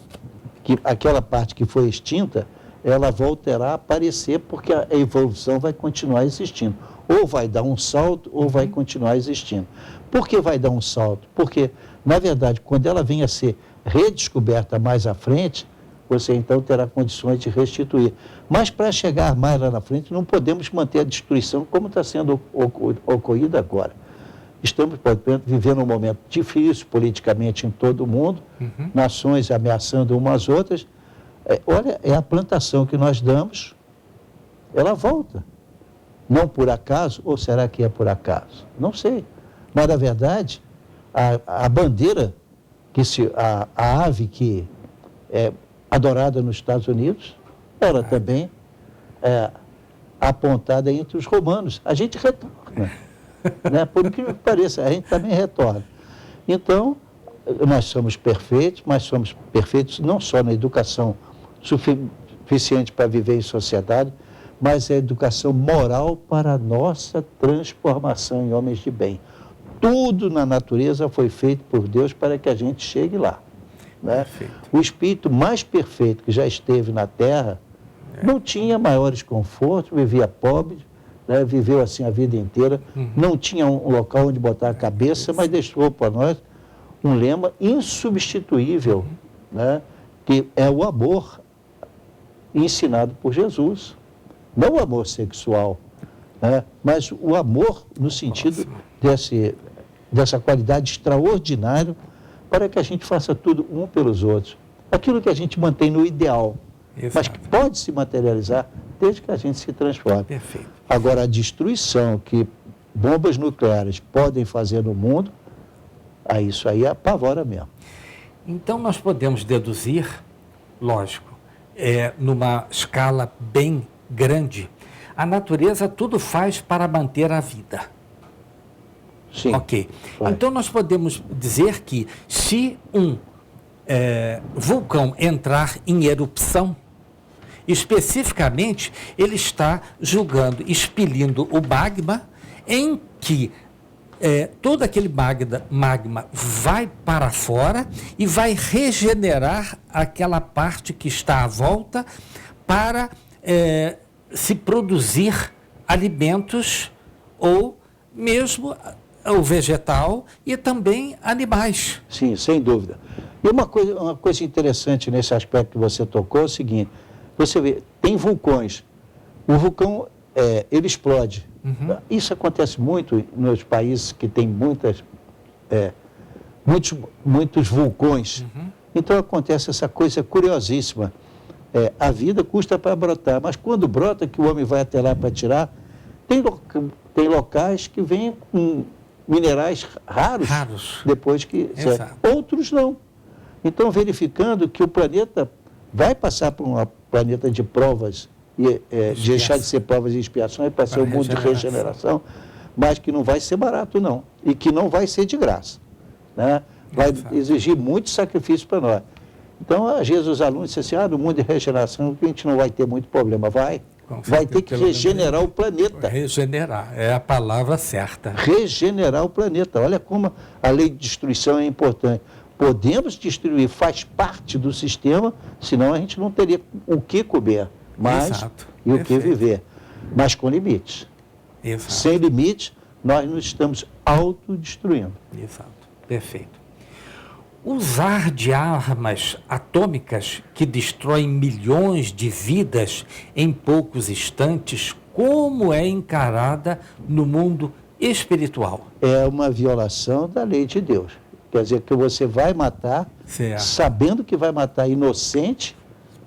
parte que foi extinta, ela voltará a aparecer, porque a evolução vai continuar existindo. Ou vai dar um salto, ou vai continuar existindo. Por que vai dar um salto? Porque, na verdade, quando ela venha a ser redescoberta mais à frente, você então terá condições de restituir. Mas para chegar mais lá na frente, não podemos manter a destruição como está sendo ocorrida agora. Estamos, portanto, vivendo um momento difícil politicamente em todo o mundo, nações ameaçando umas às outras. Olha, é a plantação que nós damos, ela volta. Não por acaso, ou será que é por acaso? Não sei. Mas, na verdade, a bandeira, a ave que é adorada nos Estados Unidos, ela também é apontada entre os romanos. A gente retorna. Né? Por incrível que pareça, a gente também retorna. Então, nós somos perfeitos não só na educação suficiente para viver em sociedade, mas a educação moral para a nossa transformação em homens de bem. Tudo na natureza foi feito por Deus para que a gente chegue lá. Né? O espírito mais perfeito que já esteve na Terra não tinha maiores confortos, vivia pobre, né? Viveu assim a vida inteira, não tinha um local onde botar a cabeça, mas deixou para nós um lema insubstituível, né? Que é o amor ensinado por Jesus. Não o amor sexual, né? Mas o amor no sentido dessa qualidade extraordinária para que a gente faça tudo um pelos outros. Aquilo que a gente mantém no ideal, mas que pode se materializar desde que a gente se transforme. Perfeito. Agora, a destruição que bombas nucleares podem fazer no mundo, isso aí apavora mesmo. Então, nós podemos deduzir, lógico, numa escala bem grande, a natureza tudo faz para manter a vida. Sim. Ok. Vai. Então, nós podemos dizer que se um vulcão entrar em erupção, especificamente, ele está expelindo o magma, em que todo aquele magma vai para fora e vai regenerar aquela parte que está à volta para se produzir alimentos ou mesmo o vegetal e também animais. Sim, sem dúvida. E uma coisa interessante nesse aspecto que você tocou é o seguinte: você vê, tem vulcões. O vulcão, ele explode. Isso acontece muito nos países que tem muitos vulcões. Então acontece essa coisa curiosíssima. A vida custa para brotar, mas quando brota, que o homem vai até lá para tirar, tem locais que vêm com minerais raros. Depois que... Outros não. Então, verificando que o planeta vai passar por um planeta de provas, e deixar de ser provas e expiações, para ser um mundo de regeneração, mas que não vai ser barato, não. E que não vai ser de graça. Né? Vai exigir muito sacrifício para nós. Então, às vezes, os alunos dizem assim, no mundo de regeneração a gente não vai ter muito problema. Vai ter que regenerar o planeta. Regenerar, é a palavra certa. Regenerar o planeta. Olha como a lei de destruição é importante. Podemos destruir, faz parte do sistema, senão a gente não teria o que comer e o que viver. Mas com limites. Exato. Sem limites, nós nos estamos autodestruindo. Exato. Perfeito. Usar de armas atômicas que destroem milhões de vidas em poucos instantes, como é encarada no mundo espiritual? É uma violação da lei de Deus. Quer dizer, que você vai matar, sabendo que vai matar inocente,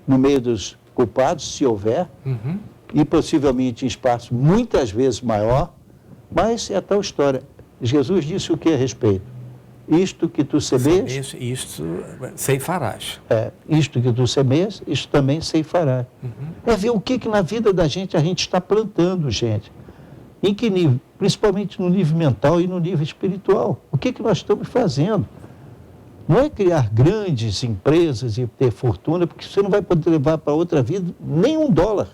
no meio dos culpados, se houver, e possivelmente em espaço muitas vezes maior, mas é a tal história. Jesus disse o que a respeito? Isto que tu semeias... Isto ceifarás. Isto que tu semeias, isto também ceifarás. É ver o que na vida da gente a gente está plantando, gente. Em que nível? Principalmente no nível mental e no nível espiritual. O que nós estamos fazendo? Não é criar grandes empresas e ter fortuna, porque você não vai poder levar para outra vida nem $1.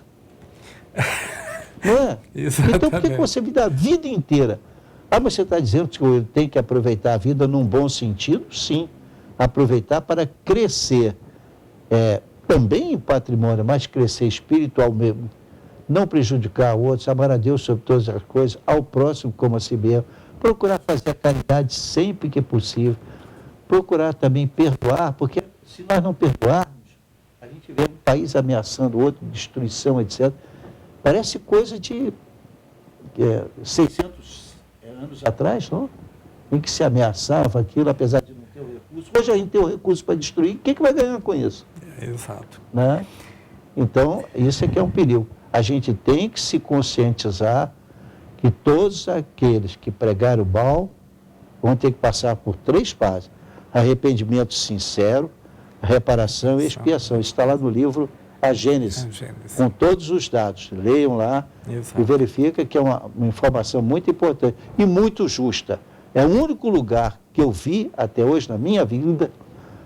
Não é? Exatamente. Então, por que você me dá a vida inteira? Mas você está dizendo que eu tenho que aproveitar a vida num bom sentido? Sim. Aproveitar para crescer também em patrimônio, mas crescer espiritual mesmo. Não prejudicar outros, amar a Deus sobre todas as coisas, ao próximo como a si mesmo. Procurar fazer a caridade sempre que possível. Procurar também perdoar, porque se nós não perdoarmos, a gente vê um país ameaçando o outro, destruição, etc. Parece coisa de 600 anos atrás, não? Em que se ameaçava aquilo, apesar de não ter o recurso. Hoje a gente tem o recurso para destruir, quem que vai ganhar com isso? Exato. Né? Então, isso é que é um perigo. A gente tem que se conscientizar que todos aqueles que pregaram o mal vão ter que passar por 3 fases. Arrependimento sincero, reparação e expiação. Isso está lá no livro A Gênese, com todos os dados. Leiam lá. Exato. E verifica que é uma informação muito importante e muito justa. É o único lugar que eu vi até hoje na minha vida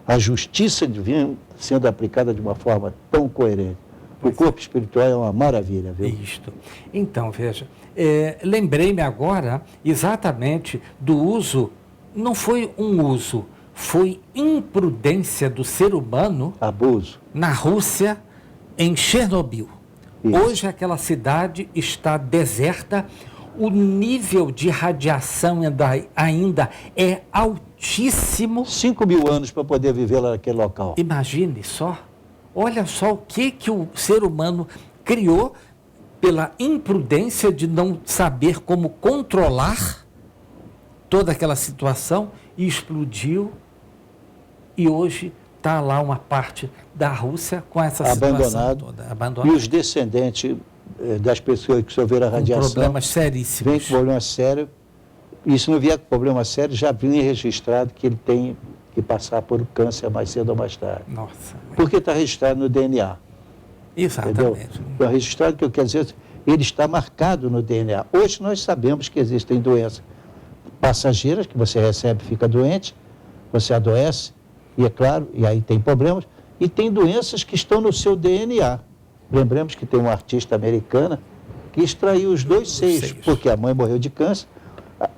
a justiça divina sendo aplicada de uma forma tão coerente. O corpo espiritual é uma maravilha, viu? Isto. Então, veja, lembrei-me agora exatamente do uso, não foi um uso, foi imprudência do ser humano. Abuso. Na Rússia, em Chernobyl. Isso. Hoje aquela cidade está deserta, o nível de radiação ainda é altíssimo. 5.000 anos para poder viver lá naquele local. Imagine só. Olha só o que o ser humano criou pela imprudência de não saber como controlar toda aquela situação e explodiu. E hoje está lá uma parte da Rússia com essa situação toda. Abandonado. E os descendentes das pessoas que sofreram a radiação... problemas seríssimos. Vem com problema sério. E se não vier com problema sério, já vinha registrado que ele tem que passar por câncer mais cedo ou mais tarde. Nossa. Porque está registrado no DNA. Exatamente. Então, registrado, que eu quero dizer, ele está marcado no DNA. Hoje nós sabemos que existem doenças passageiras, que você recebe e fica doente, você adoece, e é claro, e aí tem problemas, e tem doenças que estão no seu DNA. Lembramos que tem uma artista americana que extraiu os 2 seios, porque a mãe morreu de câncer,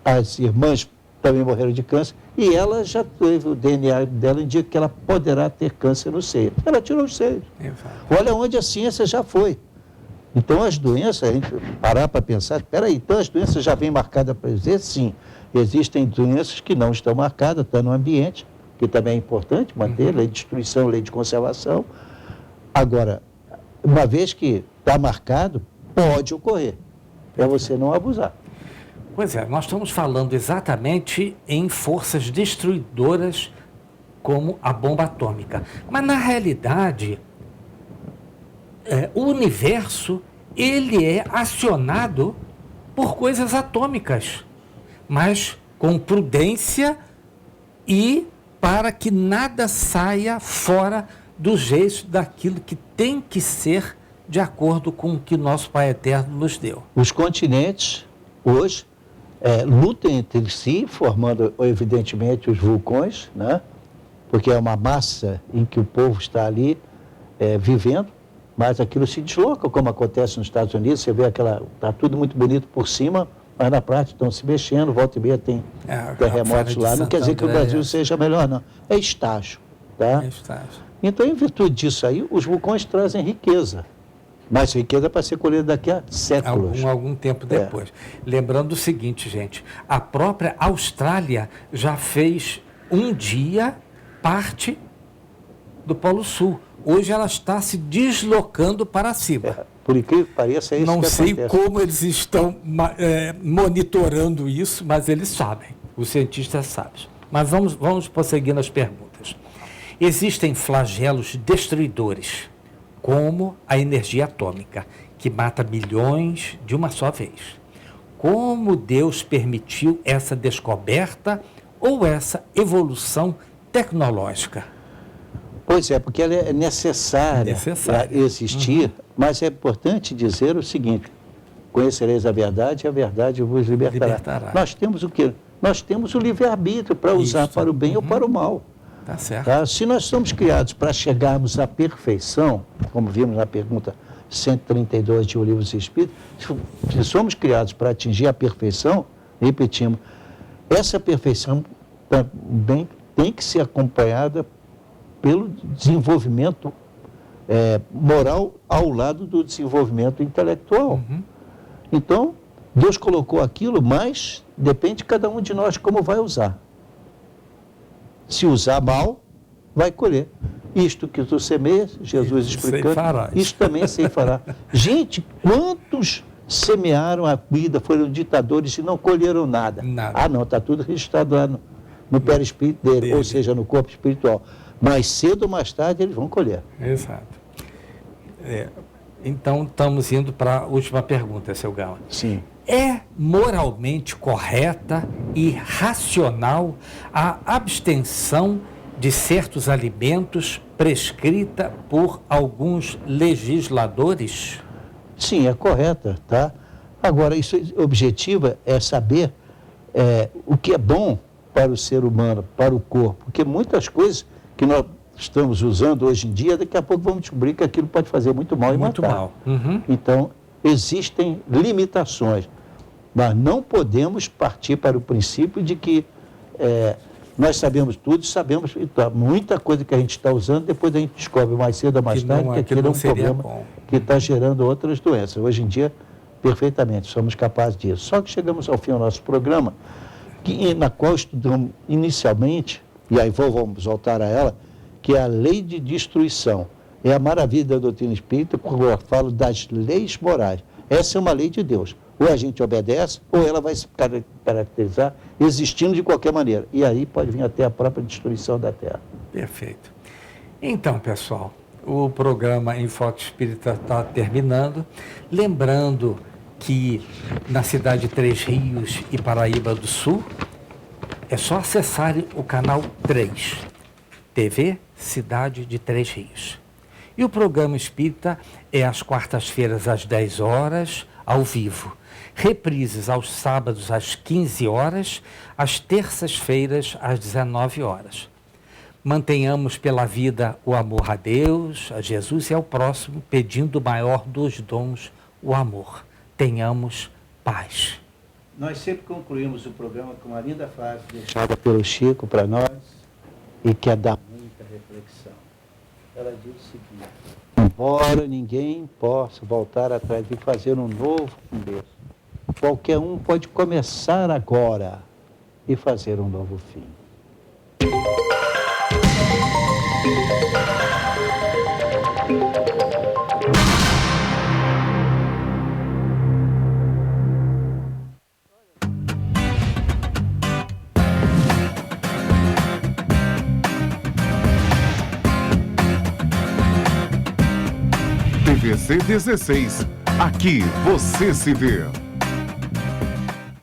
as irmãs também morreram de câncer, e ela já teve o DNA dela, indica que ela poderá ter câncer no seio. Ela tirou os seios. Olha onde a ciência já foi. Então as doenças, a gente parar para pensar, espera aí, então as doenças já vêm marcadas para dizer, sim, existem doenças que não estão marcadas, estão no ambiente, que também é importante manter, lei de destruição, lei de conservação. Agora, uma vez que está marcado, pode ocorrer, para você não abusar. Pois é, nós estamos falando exatamente em forças destruidoras como a bomba atômica. Mas, na realidade, o universo ele é acionado por coisas atômicas, mas com prudência e para que nada saia fora do jeito daquilo que tem que ser de acordo com o que nosso Pai Eterno nos deu. Os continentes, hoje, lutam entre si, formando, evidentemente, os vulcões, né? Porque é uma massa em que o povo está ali vivendo, mas aquilo se desloca, como acontece nos Estados Unidos. Você vê está tudo muito bonito por cima, mas na prática estão se mexendo, volta e meia tem terremotos lá. Não quer dizer que o Brasil seja melhor, não. É estágio, tá? É estágio. Então, em virtude disso aí, os vulcões trazem riqueza. Mas riqueza para ser colhida daqui a séculos. Algum tempo depois. Lembrando o seguinte, gente, a própria Austrália já fez um dia parte do Polo Sul. Hoje ela está se deslocando para cima. Por incrível que pareça, é isso que acontece. Não sei como eles estão monitorando isso, mas eles sabem, os cientistas sabem. Mas vamos prosseguir nas perguntas. Existem flagelos destruidores, como a energia atômica, que mata milhões de uma só vez. Como Deus permitiu essa descoberta ou essa evolução tecnológica? Pois é, porque ela é necessária para existir, mas é importante dizer o seguinte: conhecereis a verdade e a verdade vos libertará. Nós temos o quê? Nós temos o livre-arbítrio para usar para o bem ou para o mal. Tá certo. Tá? Se nós somos criados para chegarmos à perfeição, como vimos na pergunta 132 de O Livro dos Espíritos, se somos criados para atingir a perfeição, repetimos, essa perfeição também tem que ser acompanhada pelo desenvolvimento moral ao lado do desenvolvimento intelectual. Então, Deus colocou aquilo, mas depende de cada um de nós como vai usar. Se usar mal, vai colher. Isto que tu semeias, Jesus explicando, isso também ceifará. Gente, quantos semearam a vida, foram ditadores e não colheram nada? Ah, não, está tudo registrado lá no perispírito dele, ou seja, no corpo espiritual. Mais cedo ou mais tarde eles vão colher. Exato. Então, estamos indo para a última pergunta, seu Gama. Sim. É moralmente correta e racional a abstenção de certos alimentos prescrita por alguns legisladores? Sim, é correta, tá? Agora, isso objetiva é saber o que é bom para o ser humano, para o corpo, porque muitas coisas que nós estamos usando hoje em dia, daqui a pouco vamos descobrir que aquilo pode fazer muito mal e matar. Muito mal. Então, existem limitações, mas não podemos partir para o princípio de que nós sabemos tudo, sabemos muita coisa que a gente está usando, depois a gente descobre mais cedo ou mais tarde que aquilo é um problema que está gerando outras doenças. Hoje em dia, perfeitamente, somos capazes disso. Só que chegamos ao fim do nosso programa, na qual estudamos inicialmente, e aí vamos voltar a ela, que é a lei de destruição. É a maravilha da doutrina espírita, quando eu falo das leis morais. Essa é uma lei de Deus. Ou a gente obedece, ou ela vai se caracterizar existindo de qualquer maneira. E aí pode vir até a própria destruição da Terra. Perfeito. Então, pessoal, o programa Enfoque Espírita está terminando. Lembrando que na cidade de Três Rios e Paraíba do Sul, é só acessarem o canal 3, TV Cidade de Três Rios. E o programa Espírita é às quartas-feiras às 10 horas, ao vivo. Reprises aos sábados às 15 horas, às terças-feiras às 19 horas. Mantenhamos pela vida o amor a Deus, a Jesus e ao próximo, pedindo o maior dos dons, o amor. Tenhamos paz. Nós sempre concluímos o programa com uma linda frase deixada pelo Chico para nós e que é da muita reflexão. Ela diz o seguinte: embora ninguém possa voltar atrás e fazer um novo começo, qualquer um pode começar agora e fazer um novo fim. RC16. Aqui você se vê.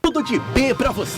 Tudo de P pra você.